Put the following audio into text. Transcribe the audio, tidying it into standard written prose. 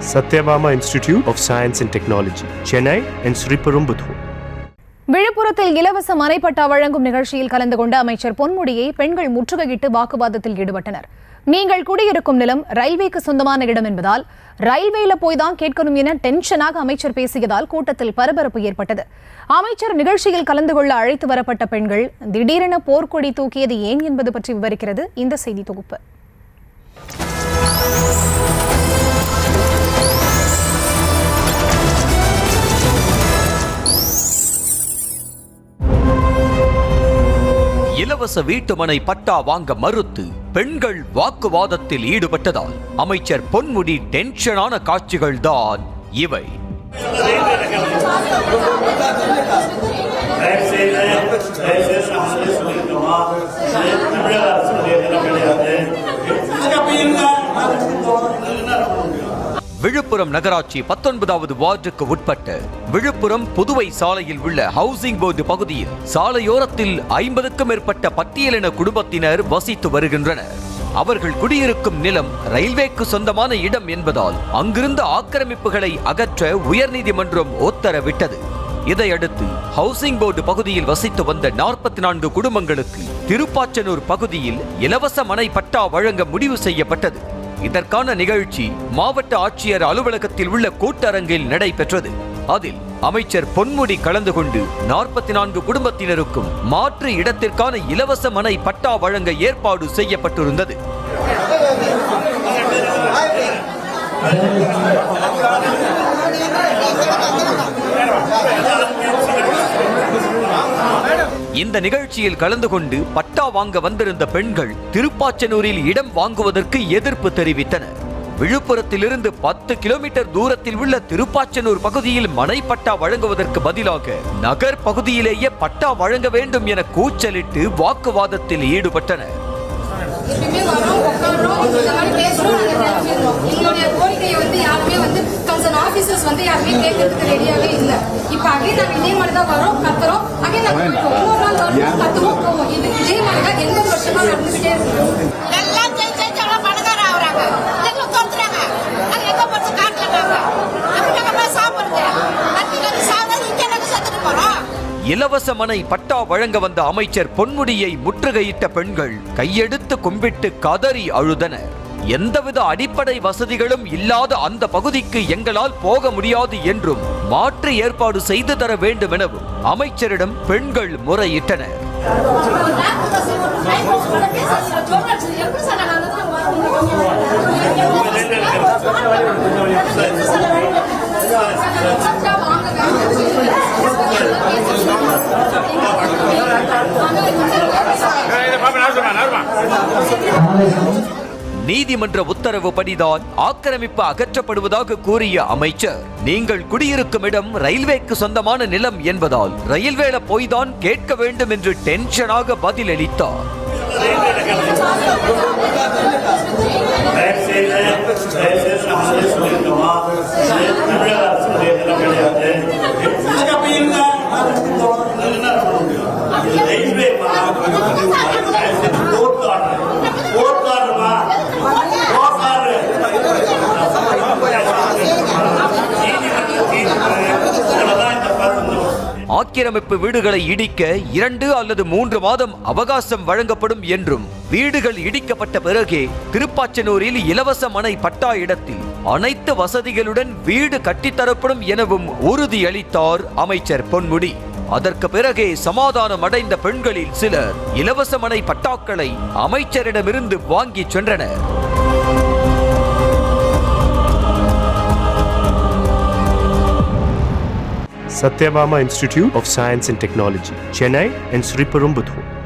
Satyabama Institute of Science and Technology, Chennai and Sriperumbudur. விழுப்புரத்தில் இலவச மனைப்பட்டா வழங்கும் நிகழ்ச்சியில் கலந்து கொண்ட அமைச்சர் பொன்முடியை பெண்கள் முற்றுகையிட்டு வாக்குவாதத்தில் ஈடுபட்டனர். நீங்கள் குடியிருக்கும் நிலம் ரயில்வேக்கு சொந்தமான இடம் என்பதால் ரயில்வேல போய் தான் கேட்கணும் என டென்ஷனாக அமைச்சர் பேசியதால் கூட்டத்தில் பரபரப்பு ஏற்பட்டது. அமைச்சர் நிகழ்ச்சியில் கலந்து கொள்ள அழைத்து வரப்பட்ட பெண்கள் திடீரென போர்க்கொடி தூக்கியது ஏன் என்பது பற்றி விவரிக்கிறது இந்த செய்தி தொகுப்பு. இலவச வீட்டுமனை பட்டா வாங்க மறுத்து பெண்கள் வாக்குவாதத்தில் ஈடுபட்டதால் அமைச்சர் பொன்முடி டென்ஷனான காட்சிகள் தான் இவை. விழுப்புரம் நகராட்சி 19வது வார்டுக்கு உட்பட்ட விழுப்புரம் புதுவை சாலையில் உள்ள ஹவுசிங் போர்டு பகுதியில் சாலையோரத்தில் 50க்கும் மேற்பட்ட பட்டியலின குடும்பத்தினர் வசித்து வருகின்றனர். அவர்கள் குடியிருக்கும் நிலம் ரயில்வேக்கு சொந்தமான இடம் என்பதால் அங்கிருந்த ஆக்கிரமிப்புகளை அகற்ற உயர்நீதிமன்றம் உத்தரவிட்டது. இதையடுத்து ஹவுசிங் போர்டு பகுதியில் வசித்து வந்த 44 குடும்பங்களுக்கு திருப்பாச்சனூர் பகுதியில் இலவச மனை பட்டா வழங்க முடிவு செய்யப்பட்டது. இதற்கான நிகழ்ச்சி மாவட்ட ஆட்சியர் அலுவலகத்தில் உள்ள கூட்டரங்கில் நடைபெற்றது. அதில் அமைச்சர் பொன்முடி கலந்து கொண்டு 44 குடும்பத்தினருக்கும் மாற்று இடத்திற்கான இலவச மனை பட்டா வழங்க ஏற்பாடு செய்யப்பட்டிருந்தது. இந்த நிகழ்ச்சியில் கலந்து கொண்டு பட்டா வாங்க வந்திருந்த பெண்கள் திருப்பாச்சனூரில் இடம் வாங்குவதற்கு எதிர்ப்பு தெரிவித்தனர். விழுப்புரத்திலிருந்து 10 கிலோமீட்டர் தூரத்தில் உள்ள திருப்பாச்சனூர் பகுதியில் மனை பட்டா வழங்குவதற்கு பதிலாக நகர் பகுதியிலேயே பட்டா வழங்க வேண்டும் என கூச்சலிட்டு வாக்குவாதத்தில் ஈடுபட்டனர். இலவச மனை பட்டா வழங்க வந்த அமைச்சர் பொன்முடியை முற்றுகையிட்ட பெண்கள் கையெடுத்து கும்பிட்டு கதறி அழுதனர். எந்தவித அடிப்படை வசதிகளும் இல்லாத அந்த பகுதிக்கு எங்களால் போக முடியாது என்றும் மாற்று ஏற்பாடு செய்து தர வேண்டும் எனவும் அமைச்சரிடம் பெண்கள் முறையிட்டனர். நீதிமன்ற உத்தரவுப்படிதான் ஆக்கிரமிப்பு அகற்றப்படுவதாக கூறிய அமைச்சர், நீங்கள் குடியிருக்கும் இடம் ரயில்வேக்கு சொந்தமான நிலம் என்பதால் ரயில்வேல போய்தான் கேட்க வேண்டும் என்று டென்ஷனாக பதிலளித்தார். ஆக்கிரமிப்பு வீடுகளை இடிக்க 2 அல்லது 3 மாதம் அவகாசம் வழங்கப்படும் என்றும் வீடுகள் இடிக்கப்பட்ட பிறகே திருப்பாச்சனூரில் இலவச மனை பட்டா இடத்தில் அனைத்து வசதிகளுடன் வீடு கட்டித்தரப்படும் எனவும் உறுதியளித்தார் அமைச்சர் பொன்முடி. அதற்கு பிறகே சமாதானம் அடைந்த பெண்களில் சிலர் இலவச மனை பட்டாக்களை அமைச்சரிடமிருந்து வாங்கி சென்றனர். Satyabama Institute of Science and Technology, Chennai and Sriperumbudur.